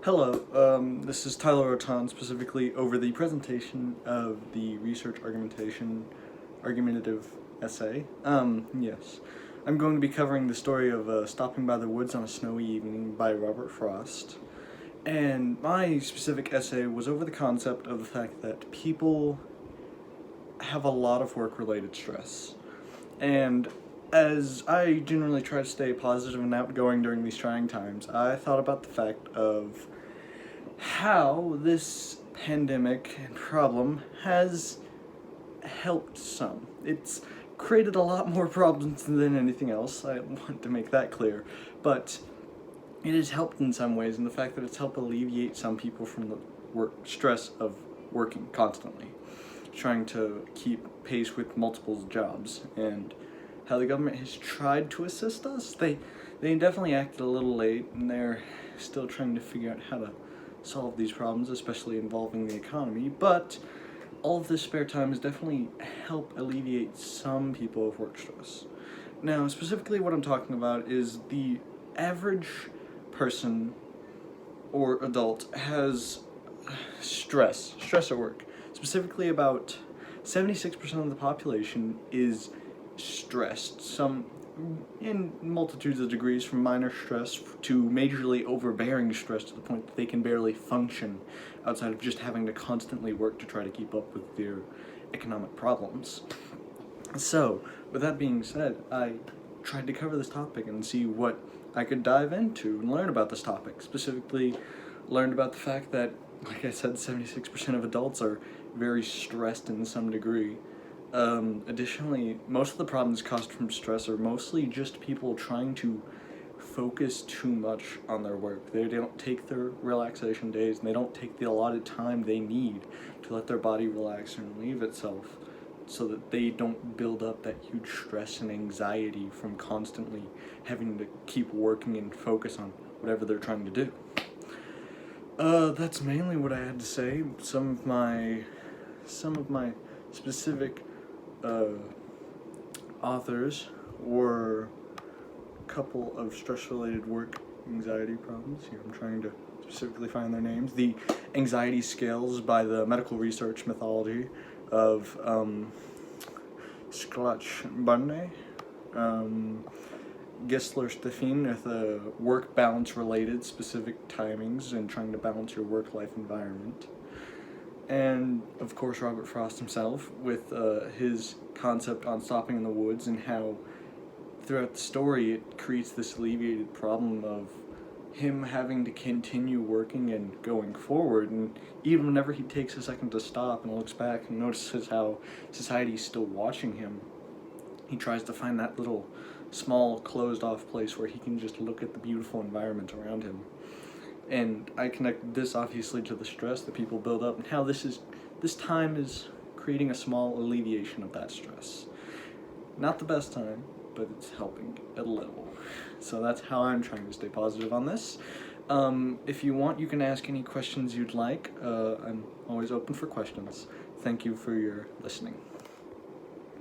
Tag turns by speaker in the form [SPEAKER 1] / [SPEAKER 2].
[SPEAKER 1] Hello, this is Tyler Rotan, specifically over the presentation of the research argumentative essay. Yes. I'm going to be covering the story of Stopping by the Woods on a Snowy Evening by Robert Frost. And my specific essay was over the concept of the fact that people have a lot of work-related stress. And as I generally try to stay positive and outgoing during these trying times, I thought about the fact of how this pandemic and problem has helped some. It's created a lot more problems than anything else, I want to make that clear, but it has helped in some ways, and the fact that it's helped alleviate some people from the stress of working constantly, trying to keep pace with multiple jobs, and how the government has tried to assist us. They definitely acted a little late, and they're still trying to figure out how to solve these problems, especially involving the economy, but all of this spare time has definitely helped alleviate some people of work stress. Now, specifically what I'm talking about is the average person or adult has stress at work. Specifically, about 76% of the population is stressed, some in multitudes of degrees, from minor stress to majorly overbearing stress to the point that they can barely function outside of just having to constantly work to try to keep up with their economic problems. So, with that being said, I tried to cover this topic and see what I could dive into and learn about this topic. Specifically, learned about the fact that, like I said, 76% of adults are very stressed in some degree. Additionally, most of the problems caused from stress are mostly just people trying to focus too much on their work. They don't take their relaxation days, and they don't take the allotted time they need to let their body relax and relieve itself, so that they don't build up that huge stress and anxiety from constantly having to keep working and focus on whatever they're trying to do. That's mainly what I had to say. Some of my specific authors were a couple of stress-related work anxiety problems. Here I'm trying to specifically find their names. The Anxiety Scales by the Medical Research Methodology of Schlach-Barne, Gessler-Steffin with work balance-related specific timings and trying to balance your work-life environment. And, of course, Robert Frost himself with his concept on stopping in the woods, and how throughout the story it creates this alleviated problem of him having to continue working and going forward, and even whenever he takes a second to stop and looks back and notices how society is still watching him, he tries to find that little small closed-off place where he can just look at the beautiful environment around him. And I connect this obviously to the stress that people build up, and how this time is creating a small alleviation of that stress. Not the best time, but it's helping a little. So that's how I'm trying to stay positive on this. If you want, you can ask any questions you'd like. I'm always open for questions. Thank you for your listening.